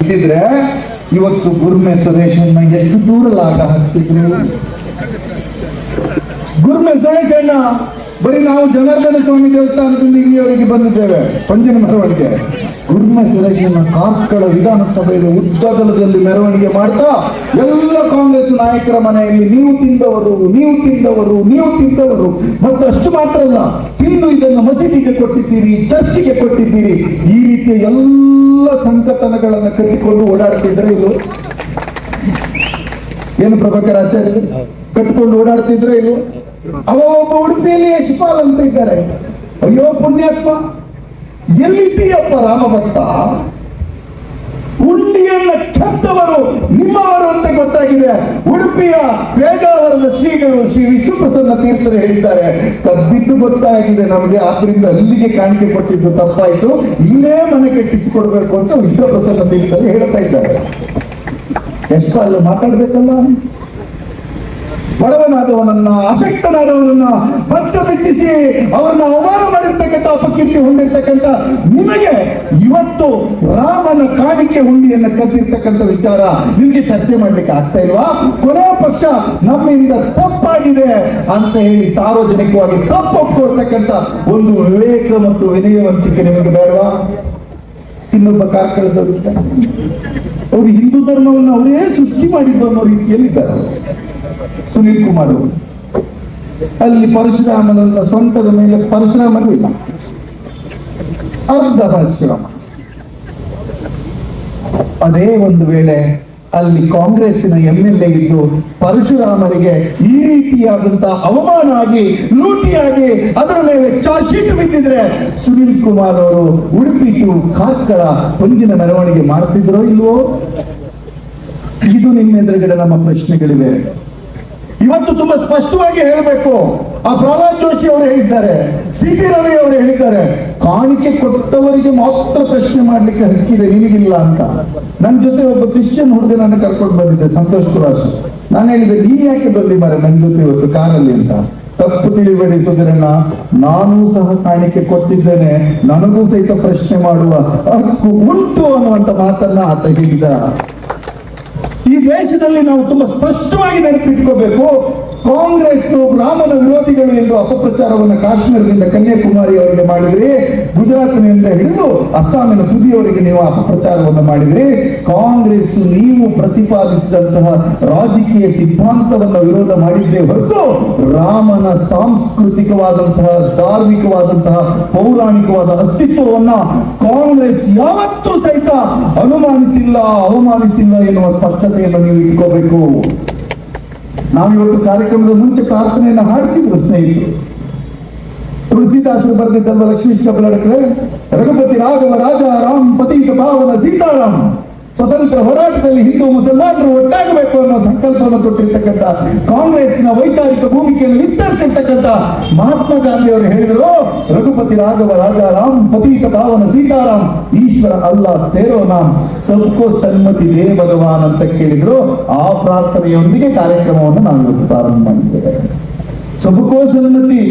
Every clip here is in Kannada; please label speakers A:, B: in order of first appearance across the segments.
A: ಇಟ್ಟಿದ್ರೆ ಇವತ್ತು ಗುರ್ಮೆ ಸುರೇಶನ್ನ ಎಷ್ಟು ದೂರ ಲಾಗ ಹಾಕ್ತಿದ್ರು. ಗುರ್ಮೆ ಸುರೇಶಣ್ಣ ಬರೀ ನಾವು ಜನಾರ್ದನ ಸ್ವಾಮಿ ದೇವಸ್ಥಾನದಿಂದ ಇಲ್ಲಿಯವರೆಗೆ ಬಂದಿದ್ದೇವೆ ಪಂಜಿನ ಮೆರವಣಿಗೆ. ಗುರ್ಮೆ ಸುರೇಶನ್ನ ಕಾರ್ಕಳ ವಿಧಾನಸಭೆಯಲ್ಲಿ ಉದ್ದಗಲದಲ್ಲಿ ಮೆರವಣಿಗೆ ಮಾಡ್ತಾ ಎಲ್ಲ ಕಾಂಗ್ರೆಸ್ ನಾಯಕರ ಮನೆಯಲ್ಲಿ ನೀವು ತಿಂದವರು ನೀವು ತಿಂದವರು ನೀವು ತಿಂದವರು ಮತ್ತು ಅಷ್ಟು ಮಾತ್ರ ಅಲ್ಲ, ತಿಂದು ಇದನ್ನು ಮಸೀದಿಗೆ ಕೊಟ್ಟಿದ್ದೀರಿ, ಚರ್ಚಿಗೆ ಕೊಟ್ಟಿದ್ದೀರಿ, ಈ ರೀತಿಯ ಎಲ್ಲ ಸಂಕತನಗಳನ್ನು ಕಟ್ಟಿಕೊಂಡು ಓಡಾಡ್ತಿದ್ರೆ ಇದು ಏನು ಪ್ರಭಾಕರ್ ಆಚಾರ್ಯ ಕಟ್ಟಿಕೊಂಡು ಓಡಾಡ್ತಿದ್ರೆ ಇದು. ಅವ ಒಬ್ಬ ಉಡುಪಿಯಲ್ಲಿ ಯಶಪಾಲ್ ಅಂತ ಇದ್ದಾರೆ. ಅಯ್ಯೋ ಪುಣ್ಯಾತ್ಮ, ಎಲ್ಲಿದ್ದೀಯಪ್ಪ ರಾಮಭಕ್ತ? ಉಂಡಿಯನ್ನ ಕದ್ದವರು ನಿಮ್ಮವರು ಅಂತ ಗೊತ್ತಾಗಿದೆ. ಉಡುಪಿಯ ಪೇಜಾವರದ ಶ್ರೀಗಳು ಶ್ರೀ ವಿಶ್ವಪ್ರಸನ್ನ ತೀರ್ಥರು ಹೇಳಿದ್ದಾರೆ, ಕದ್ದಿದ್ದು ಗೊತ್ತಾಗಿದೆ ನಮಗೆ, ಆದ್ರಿಂದ ಅಲ್ಲಿಗೆ ಕಾಣಿಕೆ ಕೊಟ್ಟಿದ್ದು ತಪ್ಪಾಯ್ತು, ಇಲ್ಲೇ ಮನೆ ಕಟ್ಟಿಸಿಕೊಡ್ಬೇಕು ಅಂತ ವಿಶ್ವಪ್ರಸನ್ನ ತೀರ್ಥರು ಹೇಳ್ತಾ ಇದ್ದಾರೆ. ಎಷ್ಟು ಅಲ್ಲಿ ಮಾತಾಡ್ಬೇಕಲ್ಲ. ಬಡವನಾದವನನ್ನ ಅಶಕ್ತನಾದವನನ್ನ ಬಟ್ಟ ಬಿಚ್ಚಿಸಿ ಅವರನ್ನ ಅವಮಾನ ಮಾಡಿರ್ತಕ್ಕಂಥ ಅಪಕೀರ್ತಿ ಹೊಂದಿರ್ತಕ್ಕಂಥ ನಿಮಗೆ ಇವತ್ತು ರಾಮನ ಕಾಣಿಕೆ ಹುಂಡಿಯನ್ನು ಕದ್ದಿರ್ತಕ್ಕಂಥ ವಿಚಾರ ನಿಮಗೆ ಚರ್ಚೆ ಮಾಡ್ಲಿಕ್ಕೆ ಆಗ್ತಾ ಇಲ್ವಾ? ಕೊನೆಯ ಪಕ್ಷ ನಮ್ಮಿಂದ ತಪ್ಪಾಗಿದೆ ಅಂತ ಹೇಳಿ ಸಾರ್ವಜನಿಕವಾಗಿ ತಪ್ಪು ಒಪ್ಕೊಳ್ತಕ್ಕಂಥ ಒಂದು ವಿವೇಕ ಮತ್ತು ವಿನಯವಂತಿಕೆ ನಿಮಗೆ ಬೇಡವಾ? ಇನ್ನೊಬ್ಬ ಕಾರ್ಕಳದವರು ಅವರು ಹಿಂದೂ ಧರ್ಮವನ್ನು ಅವರೇ ಸೃಷ್ಟಿ ಮಾಡಿದ್ದು ಅನ್ನೋ ರೀತಿಯಲ್ಲಿದ್ದಾರೆ. ಸುನೀಲ್ ಕುಮಾರ್ ಅವರು ಅಲ್ಲಿ ಪರಶುರಾಮನ ಸೊಂಟದ ಮೇಲೆ ಪರಶುರಾಮನೂ ಇಲ್ಲ, ಅರ್ಧ ಪರಶುರಾಮ. ಅದೇ ಒಂದು ವೇಳೆ ಅಲ್ಲಿ ಕಾಂಗ್ರೆಸ್ಸಿನ MLA ಇದ್ದು ಪರಶುರಾಮನಿಗೆ ಈ ರೀತಿಯಾದಂತಹ ಅವಮಾನ ಆಗಿ ಲೂಟಿಯಾಗಿ ಅದರ ಮೇಲೆ ಚಾರ್ಜ್ ಶೀಟ್ ಬಿದ್ದಿದ್ರೆ ಸುನೀಲ್ ಕುಮಾರ್ ಅವರು ಉಡುಪಿ ಟು ಕಾರ್ಕಳ ಪಂಜಿನ ಮೆರವಣಿಗೆ ಮಾಡ್ತಿದ್ರೋ ಇಲ್ವೋ? ಇದು ನಿಮ್ಮ ಎದುರುಗಡೆ ನಮ್ಮ ಪ್ರಶ್ನೆಗಳಿವೆ. ಇವತ್ತು ತುಂಬಾ ಸ್ಪಷ್ಟವಾಗಿ ಹೇಳಬೇಕು. ಆ ಪ್ರಹ್ಲಾದ್ ಜೋಶಿ ಅವರು ಹೇಳಿದ್ದಾರೆ, CP ರವಿ ಅವರು ಹೇಳಿದ್ದಾರೆ, ಕಾಣಿಕೆ ಕೊಟ್ಟವರಿಗೆ ಮಾತ್ರ ಪ್ರಶ್ನೆ ಮಾಡ್ಲಿಕ್ಕೆ ಹಕ್ಕಿದೆ, ನಿಮಗಿಲ್ಲ ಅಂತ. ನನ್ನ ಜೊತೆ ಒಬ್ಬ ಕ್ರಿಶ್ಚಿಯನ್ ಹುಡುಗನನ್ನು ಕರ್ಕೊಂಡು ಬಂದಿದ್ದೆ, ಸಂತೋಷ್ ಸುರಾಶ್. ನಾನು ಹೇಳಿದೆ, ನೀನ್ ಯಾಕೆ ಬಂದಿ ಮಾರೆ ನನ್ನ ಜೊತೆ ಇವತ್ತು ಕಾರಲ್ಲಿ ಅಂತ. ತಪ್ಪು ತಿಳಿಬೇಡಿ ಸುಧೀರಣ್ಣ, ನಾನೂ ಸಹ ಕಾಣಿಕೆ ಕೊಟ್ಟಿದ್ದೇನೆ, ನನಗೂ ಸಹಿತ ಪ್ರಶ್ನೆ ಮಾಡುವ ಹಕ್ಕು ಉಂಟು ಅನ್ನುವಂತ ಮಾತನ್ನ ಆತ ಹೇಳಿದ. ಈ ದೇಶದಲ್ಲಿ ನಾವು ತುಂಬಾ ಸ್ಪಷ್ಟವಾಗಿ ನೆನಪಿಟ್ಕೋಬೇಕು. ಕಾಂಗ್ರೆಸ್ ರಾಮನ ವಿರೋಧಿಗಳು ಎಂದು ಅಪಪ್ರಚಾರವನ್ನು ಕಾಶ್ಮೀರದಿಂದ ಕನ್ಯಾಕುಮಾರಿ ಅವರಿಗೆ ಮಾಡಿದ್ರಿ, ಗುಜರಾತ್ನಿಂದ ಹಿಡಿದು ಅಸ್ಸಾಮಿನ ತುದಿಯವರಿಗೆ ನೀವು ಅಪಪ್ರಚಾರವನ್ನು ಮಾಡಿದ್ರಿ. ಕಾಂಗ್ರೆಸ್ ನೀವು ಪ್ರತಿಪಾದಿಸಿದಂತಹ ರಾಜಕೀಯ ಸಿದ್ಧಾಂತವನ್ನು ವಿರೋಧ ಮಾಡಿದ್ದೇ ಹೊರತು ರಾಮನ ಸಾಂಸ್ಕೃತಿಕವಾದಂತಹ ಧಾರ್ಮಿಕವಾದಂತಹ ಪೌರಾಣಿಕವಾದ ಅಸ್ತಿತ್ವವನ್ನ ಕಾಂಗ್ರೆಸ್ ಯಾವತ್ತೂ ಸಹಿತ ಅನುಮಾನಿಸಿಲ್ಲ, ಅವಮಾನಿಸಿಲ್ಲ ಎನ್ನುವ ಸ್ಪಷ್ಟತೆಯನ್ನು ನೀವು ಇಟ್ಕೋಬೇಕು. ನಾವಿವತ್ತು ಕಾರ್ಯಕ್ರಮದ ಮುಂಚೆ ಪ್ರಾರ್ಥನೆಯನ್ನು ಹಾಡಿಸಿದ್ರು ಸ್ನೇಹಿತರು. ತುಳಸಿದಾಸರು ಬರೆದಿದ್ದಲ್ಲ ಲಕ್ಷ್ಮೀ ಶಬ್ದಕ್ಕೆ, ರಘುಪತಿ ರಾಘವ ರಾಜ ರಾಮ್ ಪತೀತ ಪಾವನ ಸೀತಾರಾಮ್. ಸ್ವತಂತ್ರ ಹೋರಾಟದಲ್ಲಿ ಹಿಂದೂ ಮುಸಲ್ಮಾನರು ಒಟ್ಟಾಗಬೇಕು ಅನ್ನೋ ಸಂಕಲ್ಪವನ್ನು ಕೊಟ್ಟಿರ್ತಕ್ಕಂಥ ಕಾಂಗ್ರೆಸ್ನ ವೈಚಾರಿಕ ಭೂಮಿಕೆಯನ್ನು ವಿಸ್ತರಿಸಿರ್ತಕ್ಕಂಥ ಮಹಾತ್ಮ ಗಾಂಧಿ ಅವರು ಹೇಳಿದರು, ರಘುಪತಿ ರಾಘವ ರಾಜ ರಾಮ್ ಪತೀತ ಪಾವನ ಸೀತಾರಾಮ್, ಈಶ್ವರ ಅಲ್ಲ ತೇರೋ ನಾಮ್ ಸಬ್ಕೋ ಸನ್ಮತಿ ದೇ ಭಗವಾನ್ ಅಂತ ಕೇಳಿದ್ರು. ಆ ಪ್ರಾರ್ಥನೆಯೊಂದಿಗೆ ಕಾರ್ಯಕ್ರಮವನ್ನು ನಾವು ಇವತ್ತು ಪ್ರಾರಂಭ ಮಾಡಿದ್ದೇವೆ. ಸಬ್ಕೋ ಸನ್ಮತಿ,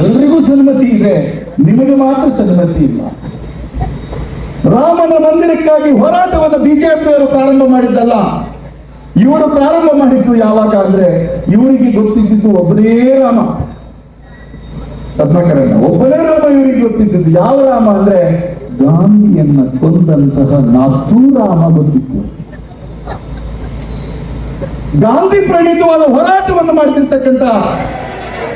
A: ಎಲ್ರಿಗೂ ಸನ್ಮತಿ ಇದೆ, ನಿಮಗೆ ಮಾತ್ರ ಸನ್ಮತಿ ಇಲ್ಲ. ರಾಮನ ಮಂದಿರಕ್ಕಾಗಿ ಹೋರಾಟವನ್ನು ಬಿಜೆಪಿಯವರು ಪ್ರಾರಂಭ ಮಾಡಿದ್ದಲ್ಲ, ಇವರು ಪ್ರಾರಂಭ ಮಾಡಿದ್ದು ಯಾವಾಗ ಅಂದ್ರೆ ಇವರಿಗೆ ಗೊತ್ತಿದ್ದು ಒಬ್ಬನೇ ರಾಮ, ರತ್ನಾಕರಣ್ಣ ಒಬ್ಬನೇ ರಾಮ ಇವರಿಗೆ ಗೊತ್ತಿದ್ದು. ಯಾವ ರಾಮ ಅಂದ್ರೆ ಗಾಂಧಿಯನ್ನ ಕೊಂದಂತಹ ನಾಥೂರಾಮ ಗೊತ್ತಿತ್ತು. ಗಾಂಧಿ ಪ್ರಣೀತವಾದ ಹೋರಾಟವನ್ನು ಮಾಡ್ತಿರ್ತಕ್ಕಂಥ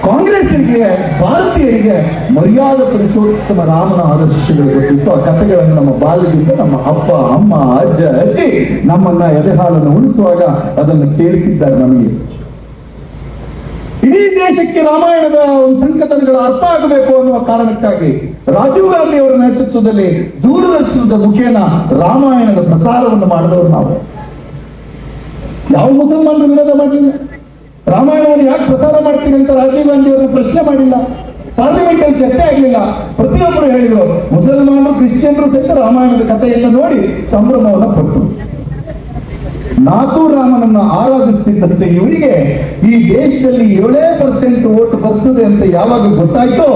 A: ಕಾಂಗ್ರೆಸ್ಸಿಗೆ, ಭಾರತೀಯರಿಗೆ ಮರ್ಯಾದ ಪುರುಷೋತ್ತಮ ರಾಮನ ಆದರ್ಶಗಳು ಗೊತ್ತಿತ್ತು. ಆ ಕಥೆಗಳನ್ನು ನಮ್ಮ ಬಾಲ್ಯದಿಂದ ನಮ್ಮ ಅಪ್ಪ ಅಮ್ಮ ಅಜ್ಜ ಅಜ್ಜಿ ನಮ್ಮನ್ನ ಎದೆಹಾಲನ್ನು ಉಳಿಸುವಾಗ ಅದನ್ನು ಕೇಳಿಸಿದ್ದಾರೆ ನಮಗೆ. ಇಡೀ ದೇಶಕ್ಕೆ ರಾಮಾಯಣದ ಒಂದು ಸಂಕಟಗಳು ಅರ್ಥ ಆಗಬೇಕು ಅನ್ನುವ ಕಾರಣಕ್ಕಾಗಿ ರಾಜೀವ್ ಗಾಂಧಿ ಅವರ ನೇತೃತ್ವದಲ್ಲಿ ದೂರದರ್ಶನದ ಮುಖೇನ ರಾಮಾಯಣದ ಪ್ರಸಾರವನ್ನು ಮಾಡಿದವರು ನಾವು. ಯಾವ ಮುಸಲ್ಮಾನರು ವಿರೋಧ ಮಾಡಲಿಲ್ಲ. ರಾಮಾಯಣವನ್ನು ಯಾಕೆ ಪ್ರಸಾರ ಮಾಡ್ತೀನಿ ಅಂತ ರಾಜೀವ್ ಗಾಂಧಿ ಅವರನ್ನು ಪ್ರಶ್ನೆ ಮಾಡಿಲ್ಲ. ಪಾರ್ಲಿಮೆಂಟ್ ಅಲ್ಲಿ ಚರ್ಚೆ ಆಗಲಿಲ್ಲ. ಪ್ರತಿಯೊಬ್ಬರು ಹೇಳಿದ್ರು, ಮುಸಲ್ಮಾನರು ಕ್ರಿಶ್ಚಿಯನ್ರು ಸಹಿತ ರಾಮಾಯಣದ ಕಥೆಯನ್ನು ನೋಡಿ ಸಂಭ್ರಮವನ್ನು ಪಟ್ಟರು. ನಾಥೂರಾಮನನ್ನು ಆರಾಧಿಸುತ್ತಿದ್ದಂತೆ ಇವರಿಗೆ ಈ ದೇಶದಲ್ಲಿ 7% ಓಟ್ ಬರ್ತದೆ ಅಂತ ಯಾವಾಗ ಗೊತ್ತಾಯ್ತೋ,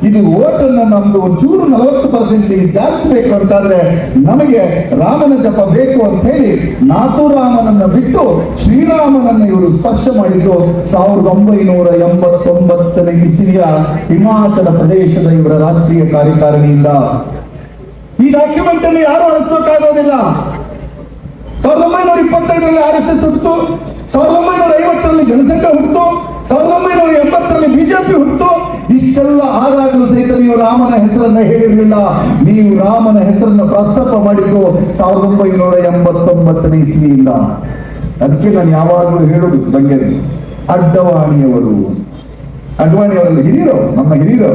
A: ಇದು ಓಟನ್ನು ನಮ್ದು ಒಂಚೂರು 40% ಜಾಸ್ತಿಬೇಕು ಅಂತಾದ್ರೆ ನಮಗೆ ರಾಮನ ಜಪ ಬೇಕು ಅಂತ ಹೇಳಿ ನಾಥೂರಾಮನನ್ನ ಬಿಟ್ಟು ಶ್ರೀರಾಮನನ್ನು ಇವರು ಸ್ಪರ್ಶ ಮಾಡಿದ್ದು 1989 ಇಸವಿಯ ಹಿಮಾಚಲ ಪ್ರದೇಶದ ಇವರ ರಾಷ್ಟ್ರೀಯ ಕಾರ್ಯಕಾರಿಣಿಯಿಂದ. ಈ ಡಾಕ್ಯುಮೆಂಟ್ ಅಲ್ಲಿ ಯಾರು ಅಳಿಸೋಕ್ಕಾಗೋದಿಲ್ಲ. 1925ರಲ್ಲಿ RSS ಹುಟ್ಟು, 1950ರಲ್ಲಿ ಜನಸಂಘ ಹುಟ್ಟು, 1980ರಲ್ಲಿ ಬಿಜೆಪಿ ಹುಟ್ಟು. ಇಷ್ಟೆಲ್ಲ ಆದಾಗಲೂ ಸಹಿತ ನೀವು ರಾಮನ ಹೆಸರನ್ನ ಹೇಳಿರಲಿಲ್ಲ. ನೀವು ರಾಮನ ಹೆಸರನ್ನು ಪ್ರಸ್ತಾಪ ಮಾಡಿದ್ದು 1989 ಇಸವಿಯಿಂದ. ಅದಕ್ಕೆ ನಾನು ಯಾವಾಗಲೂ ಹೇಳುದು ಬಗ್ಗೆ ಅಡ್ವಾಣಿಯವರಲ್ಲಿ ಹಿರಿಯರು, ನಮ್ಮ ಹಿರಿಯರು.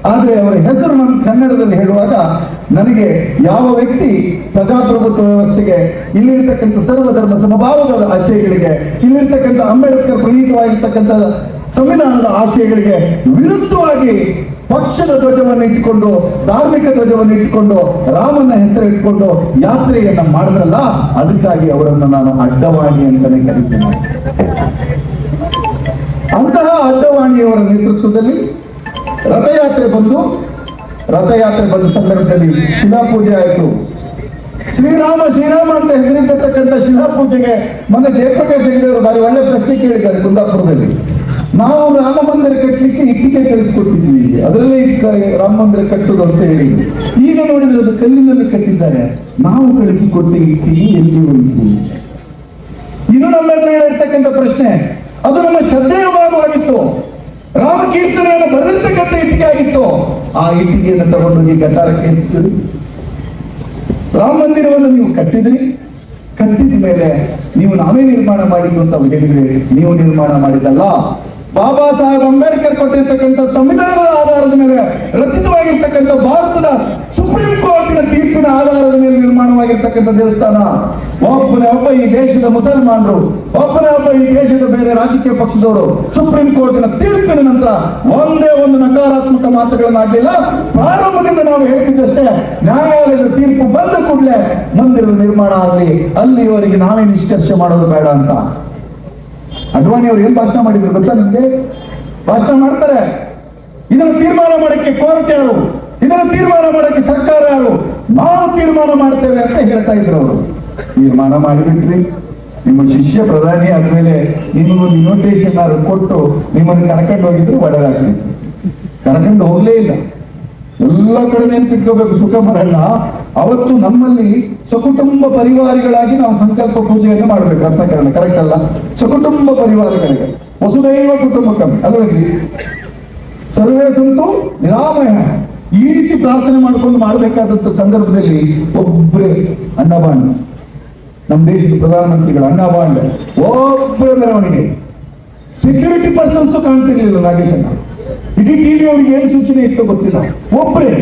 A: ಆದ್ರೆ ಅವರ ಹೆಸರು ನಮ್ಮ ಕನ್ನಡದಲ್ಲಿ ಹೇಳುವಾಗ ನನಗೆ ಯಾವ ವ್ಯಕ್ತಿ ಪ್ರಜಾಪ್ರಭುತ್ವ ವ್ಯವಸ್ಥೆಗೆ, ಇಲ್ಲಿರ್ತಕ್ಕಂಥ ಸರ್ವಧರ್ಮ ಸಮಭಾವದ ಆಶಯಗಳಿಗೆ, ಇಲ್ಲಿರ್ತಕ್ಕಂಥ ಅಂಬೇಡ್ಕರ್ ಪ್ರಣೀತವಾಗಿರ್ತಕ್ಕಂಥ ಸಂವಿಧಾನದ ಆಶಯಗಳಿಗೆ ವಿರುದ್ಧವಾಗಿ ಪಕ್ಷದ ಧ್ವಜವನ್ನು ಇಟ್ಟುಕೊಂಡು, ಧಾರ್ಮಿಕ ಧ್ವಜವನ್ನು ಇಟ್ಟುಕೊಂಡು, ರಾಮನ ಹೆಸರು ಇಟ್ಕೊಂಡು ಯಾತ್ರೆಯನ್ನ ಮಾಡಿದ್ರಲ್ಲ, ಅದಕ್ಕಾಗಿ ಅವರನ್ನು ನಾನು ಅಡ್ಡವಾಣಿ ಅಂತಾನೆ ಕರೀತೇನೆ. ಅಂತಹ ಅಡ್ಡವಾಣಿಯವರ ನೇತೃತ್ವದಲ್ಲಿ ರಥಯಾತ್ರೆ ಬಂದ ಸಂದರ್ಭದಲ್ಲಿ ಶಿಲಾಪೂಜೆ ಆಯಿತು. ಶ್ರೀರಾಮ ಅಂತ ಹೆಸರಿರ್ತಕ್ಕಂಥ ಶಿಲಾಪೂಜೆಗೆ ಮೊನ್ನೆ ಜಯಪ್ರಕಾಶ್ ಹೆಗಡೆ ಅವರು ಬಾರಿ ಒಳ್ಳೆ ಪ್ರಶ್ನೆ ಕೇಳಿದ್ದಾರೆ ಕುಂದಾಪುರದಲ್ಲಿ. ನಾವು ರಾಮ ಮಂದಿರ ಕಟ್ಟಲಿಕ್ಕೆ ಇಟ್ಟಿಗೆ ಕಳಿಸ್ಕೊಟ್ಟಿದ್ವಿ, ಅದರಲ್ಲೇ ರಾಮ ಮಂದಿರ ಕಟ್ಟುದು ಅಂತ ಹೇಳಿ. ಈಗ ನೋಡಿದ್ರೆ ಅದು ಕಲ್ಲಿನಲ್ಲಿ ಕಟ್ಟಿದ್ದಾರೆ. ನಾವು ಕಳಿಸಿಕೊಟ್ಟ ಇಟ್ಟಿಗೆ ಎಲ್ಲಿ ಹೋಯಿತು? ಇದು ನಮ್ಮ ಇರ್ತಕ್ಕಂಥ ಪ್ರಶ್ನೆ. ಅದು ನಮ್ಮ ಶ್ರದ್ಧೆಯ ಭಾಗವಾಗಿತ್ತು. ರಾಮ ಕೀರ್ತನೆಯನ್ನು ಬರೆದಿರ್ತಕ್ಕಂಥ ಇಟ್ಟಿಗೆ ಆಗಿತ್ತು. ಆ ಇಟ್ಟಿಗೆಯನ್ನು ತಗೊಂಡೋಗಿ ಗಟಾರಕ್ಕೆ ಎಸೆಸಿದ್ರಿ. ರಾಮ ಮಂದಿರವನ್ನು ನೀವು ಕಟ್ಟಿದ್ರಿ. ಕಟ್ಟಿದ ಮೇಲೆ ನೀವು ನಾವೇ ನಿರ್ಮಾಣ ಮಾಡಿದ್ದು ಅಂತ ಹೇಳಿದ್ರೆ, ನೀವು ನಿರ್ಮಾಣ ಮಾಡಿದ್ದಲ್ಲ. ಬಾಬಾ ಸಾಹೇಬ್ ಅಂಬೇಡ್ಕರ್ ಕೊಟ್ಟಿರ್ತಕ್ಕಂಥ ಸಂವಿಧಾನದ ಆಧಾರದ ಮೇಲೆ ರಚಿತವಾಗಿರ್ತಕ್ಕಂಥ ಭಾರತದ ಸುಪ್ರೀಂ ಕೋರ್ಟಿನ ತೀರ್ಪಿನ ಆಧಾರದ ಮೇಲೆ ನಿರ್ಮಾಣವಾಗಿರ್ತಕ್ಕಂಥ ದೇವಸ್ಥಾನ. ಒಬ್ಬನೇ ಒಬ್ಬ ಈ ದೇಶದ ಮುಸಲ್ಮಾನರು, ಒಬ್ಬನೇ ಒಬ್ಬ ಈ ದೇಶದ ಬೇರೆ ರಾಜಕೀಯ ಪಕ್ಷದವರು ಸುಪ್ರೀಂ ಕೋರ್ಟಿನ ತೀರ್ಪಿನ ನಂತರ ಒಂದೇ ಒಂದು ನಕಾರಾತ್ಮಕ ಮಾತುಗಳನ್ನು ಆಗಲಿಲ್ಲ. ಪ್ರಾರಂಭದಿಂದ ನಾವು ಹೇಳ್ತಿದ್ದಷ್ಟೇ, ನ್ಯಾಯಾಲಯದ ತೀರ್ಪು ಬಂದ ಕೂಡಲೇ ಮಂದಿರದ ನಿರ್ಮಾಣ ಆಗಲಿ, ಅಲ್ಲಿವರೆಗೆ ನಾವೇ ನಿಷ್ಕರ್ಷ ಮಾಡೋದು ಬೇಡ ಅಂತ. ಅಡ್ವಾಣಿ ಅವರು ಏನ್ ಭಾಷಣ ಮಾಡಿದ್ರು ಗೊತ್ತಾ ನಿಮ್ಗೆ? ಭಾಷಣ ಮಾಡ್ತಾರೆ, ಇದನ್ನು ತೀರ್ಮಾನ ಮಾಡಕ್ಕೆ ಕೋರ್ಟ್ ಯಾರು, ಇದನ್ನು ತೀರ್ಮಾನ ಮಾಡಕ್ಕೆ ಸರ್ಕಾರ ಯಾರು, ನಾವು ತೀರ್ಮಾನ ಮಾಡ್ತೇವೆ ಅಂತ ಹೇಳ್ತಾ ಇದ್ರು ಅವರು. ತೀರ್ಮಾನ ಮಾಡಿಬಿಟ್ರಿ. ನಿಮ್ಮ ಶಿಷ್ಯ ಪ್ರಧಾನಿ ಆದ್ಮೇಲೆ ನಿಮಗೊಂದು ಇನ್ವಿಟೇಷನ್ ಕೊಟ್ಟು ನಿಮ್ಮನ್ನು ಕರ್ಕೊಂಡು ಹೋಗಿದ್ರು ಒಳಗಾಗ್ಲಿ. ಕರ್ಕೊಂಡು ಹೋಗ್ಲೇ ಇಲ್ಲ. ಎಲ್ಲ ಕಡೆ ನೆನ್ಪಿಟ್ಕೋಬೇಕು. ಸುಖ ಮರಣ ಅವತ್ತು ನಮ್ಮಲ್ಲಿ ಸಕುಟುಂಬ ಪರಿವಾರಗಳಾಗಿ ನಾವು ಸಂಕಲ್ಪ ಪೂಜೆಯನ್ನು ಮಾಡಬೇಕು. ಅರ್ಥಕರಣ ಕರೆಕ್ಟ್ ಅಲ್ಲ? ಸಕುಟುಂಬ ಪರಿವಾರಗಳಿಗೆ ವಸುದೈವ ಕುಟುಂಬಕಂ ಅದರಲ್ಲಿ ಸರ್ವೇ ಸಂತು ನಿರಾಮಯ ಈ ರೀತಿ ಪ್ರಾರ್ಥನೆ ಮಾಡ್ಕೊಂಡು ಮಾಡಬೇಕಾದಂತ ಸಂದರ್ಭದಲ್ಲಿ ಒಬ್ಬರೇ ಅನ್ನಬಾಂಡ್, ನಮ್ಮ ದೇಶದ ಪ್ರಧಾನಮಂತ್ರಿಗಳು ಅನ್ನಬಾಂಡ್ ಒಬ್ಬರ ಮೆರವಣಿಗೆ. ಸೆಕ್ಯೂರಿಟಿ ಪರ್ಸನ್ಸ್ ಕಾಣ್ತಿರ್ಲಿಲ್ಲ ನಾಗೇಶನ್ನ. ಇಡೀ ಟಿವಿ ಅವ್ರಿಗೆ ಏನು ಸೂಚನೆ ಇತ್ತು ಗೊತ್ತಿಲ್ಲ. ಒಬ್ಬರೇ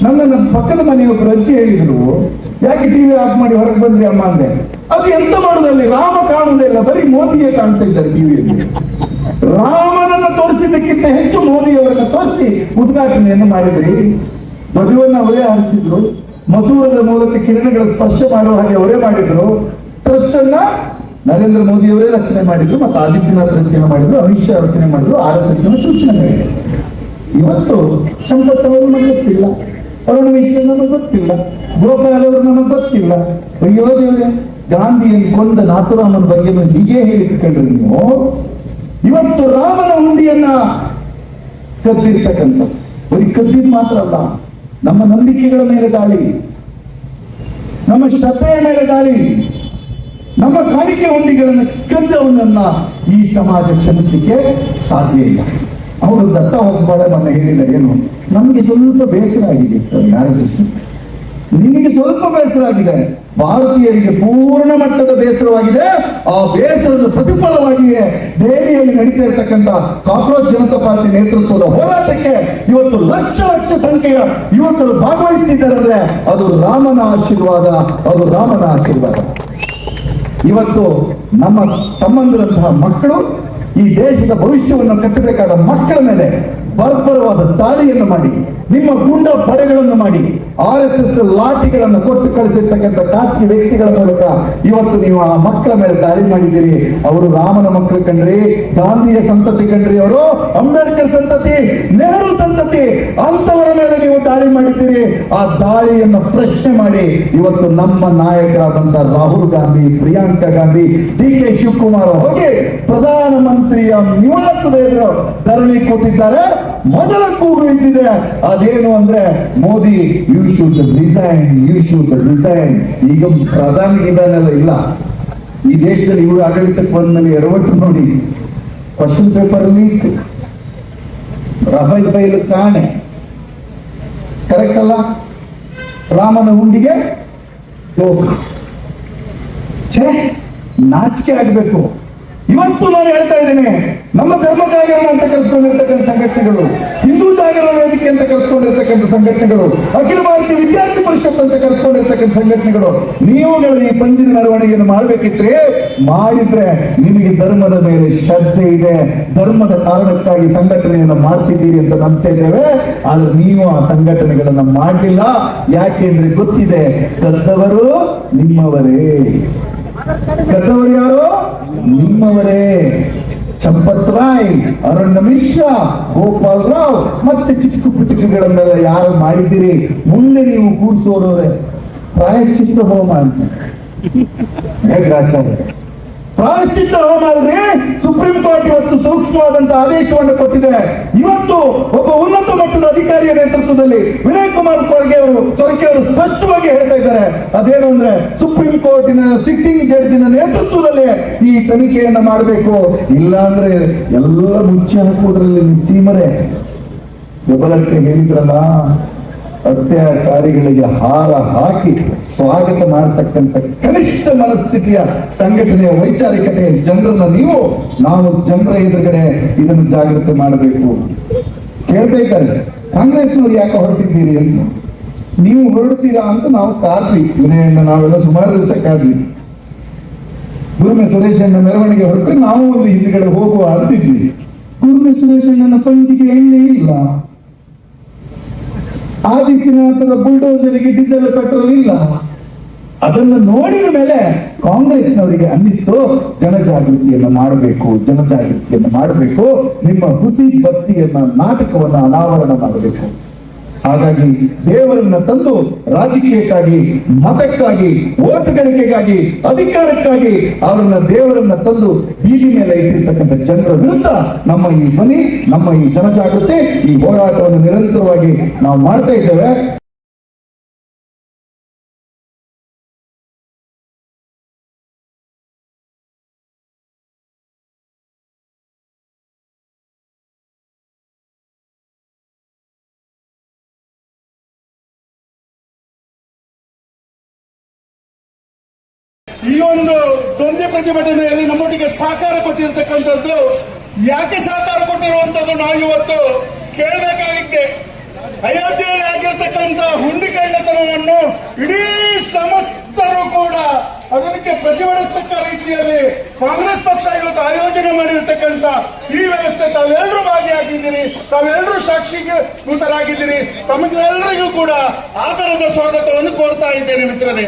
A: ನಮ್ಮ ಪಕ್ಕದ ಮನೆಯೊಬ್ಬರು ಅಜ್ಜಿ ಹೇಳಿದ್ರು, ಯಾಕೆ ಟಿವಿ ಆಫ್ ಮಾಡಿ ಹೊರಗೆ ಬಂದ್ರಿ ಅಮ್ಮ ಅಂದೆ. ಅದು ಎಂತ ಮಾಡುದಲ್ಲಿ ರಾಮ ಕಾಣುವುದೇ ಇಲ್ಲ, ಬರೀ ಮೋದಿಯೇ ಕಾಣ್ತಾ ಇದ್ದಾರೆ ಟಿವಿಯಲ್ಲಿ. ರಾಮನನ್ನು ತೋರಿಸಿದ್ದಕ್ಕಿಂತ ಹೆಚ್ಚು ಮೋದಿಯವರನ್ನು ತೋರಿಸಿ ಉದ್ಘಾಟನೆಯನ್ನು ಮಾಡಿದ್ರಿ. ಧ್ವಜವನ್ನು ಅವರೇ ಹಾರಿಸಿದ್ರು. ಮಸೂರದ ಮೂಲಕ ಕಿರಣಗಳ ಸ್ಪರ್ಶ ಮಾಡುವ ಹಾಗೆ ಅವರೇ ಮಾಡಿದ್ರು. ಟ್ರಸ್ಟ್ ಅನ್ನ ನರೇಂದ್ರ ಮೋದಿ ಅವರೇ ರಚನೆ ಮಾಡಿದ್ರು, ಮತ್ತು ಆದಿತ್ಯನಾಥ್ ರಚನೆ ಮಾಡಿದ್ರು, ಅಮಿತ್ ಶಾ ರಚನೆ ಮಾಡಿದ್ರು, RSS ಸೂಚನೆ ಮಾಡಿದ್ರು. ಇವತ್ತು ಸಂಪತ್ ಅವರು ನಮಗೆ ಗೊತ್ತಿಲ್ಲ, ಅರುಣ್ ಮಿಶ್ರ ನಮಗೆ ಗೊತ್ತಿಲ್ಲ, ಗೋಪಾಲ್ ಅವರು ನಮಗೆ ಗೊತ್ತಿಲ್ಲ. ಅಯ್ಯೋ ದೇವರೇ, ಗಾಂಧಿಯನ್ನು ಕೊಂದ ನಾಥುರಾಮನ ಬಗ್ಗೆ ಹೀಗೆ ಹೇಳಿಕೊಂಡ್ರಿ ನೀವು. ಇವತ್ತು ರಾಮನ ಹುಂಡಿಯನ್ನ ಕದ್ದಿರ್ತಕ್ಕಂಥ, ಬರೀ ಕದ್ದಿದ್ ಮಾತ್ರ ಅಲ್ಲ, ನಮ್ಮ ನಂಬಿಕೆಗಳ ಮೇಲೆ ದಾಳಿ, ನಮ್ಮ ಶ್ರದ್ಧೆಯ ಮೇಲೆ ದಾಳಿ, ನಮ್ಮ ಕಾಣಿಕೆ ಹುಂಡಿಗಳನ್ನು ಕದ್ದವನನ್ನ ಈ ಸಮಾಜ ಕ್ಷಮಿಸಲಿಕ್ಕೆ ಸಾಧ್ಯ ಇಲ್ಲ. ಅವರು ದತ್ತ ಹೊಸಬಾಳೆ ಮೊನ್ನೆ ಹೇಳಿದ್ದಾರೆ, ಏನು ನಮಗೆ ಸ್ವಲ್ಪ ಬೇಸರ ಆಗಿದೆ, ನಿಮಗೆ ಸ್ವಲ್ಪ ಬೇಸರ ಆಗಿದೆ, ಭಾರತೀಯರಿಗೆ ಪೂರ್ಣ ಮಟ್ಟದ ಬೇಸರವಾಗಿದೆ. ಆ ಬೇಸರದ ಪ್ರತಿಫಲವಾಗಿಯೇ ದೆಹಲಿಯಲ್ಲಿ ನಡೀತಾ ಇರತಕ್ಕಂಥ ಕಾಕ್ರೋಚ್ ಜನತಾ ಪಾರ್ಟಿ ನೇತೃತ್ವದ ಹೋರಾಟಕ್ಕೆ ಇವತ್ತು ಲಕ್ಷ ಲಕ್ಷ ಸಂಖ್ಯೆಯ ಯುವಕರು ಭಾಗವಹಿಸುತ್ತಿದ್ದಾರೆ. ಅಂದ್ರೆ ಅದು ರಾಮನ ಆಶೀರ್ವಾದ, ಅದು ರಾಮನ ಆಶೀರ್ವಾದ. ಇವತ್ತು ನಮ್ಮ ತಮ್ಮಂದಿರಂತಹ ಮಕ್ಕಳು ಈ ದೇಶದ ಭವಿಷ್ಯವನ್ನು ಕಟ್ಟಬೇಕಾದ ಮಕ್ಕಳ ಮೇಲೆ ಬರ್ಬರವಾದ ದಾಳಿಯನ್ನು ಮಾಡಿ, ನಿಮ್ಮ ಗೂಂಡಾ ಪಡೆಗಳನ್ನು ಮಾಡಿ RSS ಲಾಠಿಗಳನ್ನು ಕೊಟ್ಟು ಕಳಿಸಿರ್ತಕ್ಕಂಥ ಖಾಸಗಿ ವ್ಯಕ್ತಿಗಳ ಮೂಲಕ ಇವತ್ತು ನೀವು ಆ ಮಕ್ಕಳ ಮೇಲೆ ದಾಳಿ ಮಾಡಿದ್ದೀರಿ. ಅವರು ರಾಮನ ಮಕ್ಕಳು ಕಣ್ರಿ, ಗಾಂಧಿಯ ಸಂತತಿ ಕಣ್ರಿ, ಅವರು ಅಂಬೇಡ್ಕರ್ ಸಂತತಿ, ನೆಹರು ಸಂತತಿ, ಅಂತವರ ಮೇಲೆ ನೀವು ದಾಳಿ ಮಾಡಿದ್ದೀರಿ. ಆ ದಾಳಿಯನ್ನು ಪ್ರಶ್ನೆ ಮಾಡಿ ಇವತ್ತು ನಮ್ಮ ನಾಯಕರಾದಂತ ರಾಹುಲ್ ಗಾಂಧಿ, ಪ್ರಿಯಾಂಕಾ ಗಾಂಧಿ, DK ಶಿವಕುಮಾರ್ ಹೋಗಿ ಪ್ರಧಾನಮಂತ್ರಿಯ ನಿವಾಸದ ಎದುರು ಧರಣಿ ಕೂತಿದ್ದಾರೆ. ಮೊದಲ ಕೂಗು ಇದ್ದಿದೆ, ಅದೇನು ಅಂದ್ರೆ Modi you should resign, you should resign. ಈಗ ಪ್ರಧಾನಿ ಇದನ್ನೆಲ್ಲ ಇಲ್ಲ. ಈ ದೇಶದಲ್ಲಿ ಇವರು ಆಡಳಿತಕ್ಕೆ ಬಂದ್ಮೇಲೆ ಎಡವಟ್ಟು ನೋಡಿ, ಕ್ವಶನ್ ಪೇಪರ್ ಲೀಕ್, ರಫೇಲ್ ಬೈಲು ಕಾಣೆ, ಕರೆಕ್ಟ್ ಅಲ್ಲ? ರಾಮನ ಹುಂಡಿಗೆ ಛೇ, ನಾಚಿಕೆ ಆಗ್ಬೇಕು. ಇವತ್ತು ನಾನು ಹೇಳ್ತಾ ಇದ್ದೇನೆ, ನಮ್ಮ ಧರ್ಮ ಜಾಗರಣ ಅಂತ ಕರೆಸ್ಕೊಂಡಿರ್ತಕ್ಕಂಥ ಸಂಘಟನೆಗಳು, ಹಿಂದೂ ಜಾಗರಣ ವೇದಿಕೆ ಅಂತ ಕರೆಸ್ಕೊಂಡಿರ್ತಕ್ಕಂಥ ಸಂಘಟನೆಗಳು, ಅಖಿಲ ಭಾರತೀಯ ವಿದ್ಯಾರ್ಥಿ ಪರಿಷತ್ ಅಂತ ಕರೆಸ್ಕೊಂಡಿರ್ತಕ್ಕಂಥ ಸಂಘಟನೆಗಳು, ನೀವುಗಳು ಈ ಪಂಜಿನ ಮೆರವಣಿಗೆಯನ್ನು ಮಾಡಬೇಕಿದ್ರೆ ಮಾಡಿದ್ರೆ ನಿಮಗೆ ಧರ್ಮದ ಮೇಲೆ ಶ್ರದ್ಧೆ ಇದೆ, ಧರ್ಮದ ಕಾರಣಕ್ಕಾಗಿ ಸಂಘಟನೆಯನ್ನು ಮಾಡ್ತಿದ್ದೀರಿ ಅಂತ ನಂಬ್ತಾ ಇದ್ದೇವೆ. ಆದ್ರೆ ನೀವು ಆ ಸಂಘಟನೆಗಳನ್ನ ಮಾಡಲಿಲ್ಲ. ಯಾಕೆಂದ್ರೆ ಗೊತ್ತಿದೆ, ಕದ್ದವರು ನಿಮ್ಮವರೇ. ಕದ್ದವರು ಯಾರು? ನಿಮ್ಮವರೇ. ಚಂಪತ್ ರಾಯ್, ಅರಣ್ಯ ಮಿಶ್ರಾ, ಗೋಪಾಲ್ ರಾವ್ ಮತ್ತೆ ಚಿಕ್ಕ ಪುಟಿಕೆಗಳನ್ನೆಲ್ಲ ಯಾರು ಮಾಡಿದ್ದೀರಿ, ಮುಂದೆ ನೀವು ಕೂರಿಸೋರವ್ರೆ. ಪ್ರಾಯಶ್ಚಿತ್ತ ಹೋಮ ಅಂತ ಹೇಗಾಚಾರ್ಯ, ಪ್ರಾಯಶ್ಚಿತ್ತ ಹೋಮ ಅಲ್ರಿ. ಸುಪ್ರೀಂ ಕೋರ್ಟ್ ಇವತ್ತು ಸೂಕ್ಷ್ಮವಾದಂತಹ ಆದೇಶವನ್ನು ಕೊಟ್ಟಿದೆ. ಇವತ್ತು ಒಬ್ಬ ಉನ್ನತ ಮಟ್ಟದ ಅಧಿಕಾರಿಯ ನೇತೃತ್ವದಲ್ಲಿ ವಿನಯ್ ಕುಮಾರ್ ಸೊರಕೆ ಅವರು ಸ್ಪಷ್ಟವಾಗಿ ಹೇಳ್ತಾ ಇದ್ದಾರೆ. ಅದೇನು ಅಂದ್ರೆ ಸುಪ್ರೀಂ ಕೋರ್ಟಿನ ಸಿಟ್ಟಿಂಗ್ ಜಡ್ಜಿನ ನೇತೃತ್ವದಲ್ಲಿ ಈ ತನಿಖೆಯನ್ನ ಮಾಡಬೇಕು, ಇಲ್ಲ ಅಂದ್ರೆ ಎಲ್ಲ ಮುಚ್ಚಿ ಹಾಕುವುದರಲ್ಲಿ ಸೀಮರೆ. ಬೆಂಬಲಕ್ಕೆ ಹೇಳಿದ್ರಲ್ಲ, ಅತ್ಯಾಚಾರಿಗಳಿಗೆ ಹಾರ ಹಾಕಿ ಸ್ವಾಗತ ಮಾಡತಕ್ಕಂಥ ಕನಿಷ್ಠ ಮನಸ್ಥಿತಿಯ ಸಂಘಟನೆಯ ವೈಚಾರಿಕತೆಯ ಜನರನ್ನ ನಾವು ಜನರ ಎದುರುಗಡೆ ಇದನ್ನು ಜಾಗೃತಿ ಮಾಡಬೇಕು. ಕೇಳ್ತಾ ಇದ್ದಾರೆ, ಕಾಂಗ್ರೆಸ್ನವ್ರು ಯಾಕೆ ಹೊರಟಿದ್ದೀರಿ ಅಂತ. ನೀವು ಹೊರಡ್ತೀರಾ ಅಂತ ನಾವು ಕಾದ್ವಿ, ವಿನಯಣ್ಣ ನಾವೆಲ್ಲ ಸುಮಾರು ದಿವಸ ಕಾದ್ವಿ. ಗುರುಮೆ ಸುರೇಶಣ್ಣ ಮೆರವಣಿಗೆ ಹೊರಟ್ರೆ ನಾವು ಒಂದು ಹಿಂದ್ಗಡೆ ಹೋಗುವ ಅಂತಿದ್ವಿ. ಗುರುಮೆ ಸುರೇಶಣ್ಣನ ಪಂಚಿಗೆ ಎಣ್ಣೆ ಇಲ್ಲ, ಆದಿತ್ಯನಾಥದ ಬುಲ್ಡೋಸರಿಗೆ ಡೀಸೆಲ್ ಪೆಟ್ರೋಲ್ ಇಲ್ಲ. ಅದನ್ನು ನೋಡಿದ ಮೇಲೆ ಕಾಂಗ್ರೆಸ್ನವರಿಗೆ ಅನ್ನಿಸ್ತು, ಜನಜಾಗೃತಿಯನ್ನು ಮಾಡಬೇಕು, ನಿಮ್ಮ ಹುಸಿ ಭಕ್ತಿಯನ್ನ ನಾಟಕವನ್ನ ಅನಾವರಣ ಮಾಡಬೇಕು. ಹಾಗಾಗಿ ದೇವರನ್ನ ತಂದು ರಾಜಕೀಯಕ್ಕಾಗಿ, ಮತಕ್ಕಾಗಿ, ಓಟ್ ಗಳಿಕೆಗಾಗಿ, ಅಧಿಕಾರಕ್ಕಾಗಿ ಅವರನ್ನ ದೇವರನ್ನ ತಂದು ಬೀದಿ ಮೇಲೆ ಇಟ್ಟಿರ್ತಕ್ಕಂಥ ಜನರ ವಿರುದ್ಧ ನಮ್ಮ ಈ ಧ್ವನಿ, ನಮ್ಮ ಈ ಜನಜಾಗೃತಿ, ಈ ಹೋರಾಟವನ್ನು ನಿರಂತರವಾಗಿ ನಾವು ಮಾಡ್ತಾ ಇದ್ದೇವೆ.
B: ಈ ಒಂದು ದ್ವಂದ್ವ ಪ್ರತಿಭಟನೆಯಲ್ಲಿ ನಮ್ಮೊಟ್ಟಿಗೆ ಸಹಕಾರ ಕೊಟ್ಟಿರ್ತಕ್ಕಂಥದ್ದು, ಯಾಕೆ ಸಹಕಾರ ಕೊಟ್ಟಿರುವಂತದ್ದು ನಾವು ಇವತ್ತು ಕೇಳಬೇಕಾಗಿದೆ. ಅಯೋಧ್ಯೆಯಲ್ಲಿ ಆಗಿರ್ತಕ್ಕಂಥ ಹುಂಡಿ ಕಳ್ಳತನವನ್ನು ಇಡೀ ಸಮಸ್ತರು ಕೂಡ ಅದಕ್ಕೆ ಪ್ರತಿಭಟಿಸತಕ್ಕ ರೀತಿಯಲ್ಲಿ ಕಾಂಗ್ರೆಸ್ ಪಕ್ಷ ಇವತ್ತು ಆಯೋಜನೆ ಮಾಡಿರ್ತಕ್ಕಂಥ ಈ ವ್ಯವಸ್ಥೆ ತಾವೆಲ್ಲರೂ ಭಾಗಿಯಾಗಿದ್ದೀರಿ, ತಾವೆಲ್ಲರೂ ಸಾಕ್ಷಿಭೂತರಾಗಿದ್ದೀರಿ. ತಮಗೆಲ್ಲರಿಗೂ ಕೂಡ ಆಧಾರದ ಸ್ವಾಗತವನ್ನು ಕೋರ್ತಾ ಇದ್ದೇನೆ ಮಿತ್ರರೇ.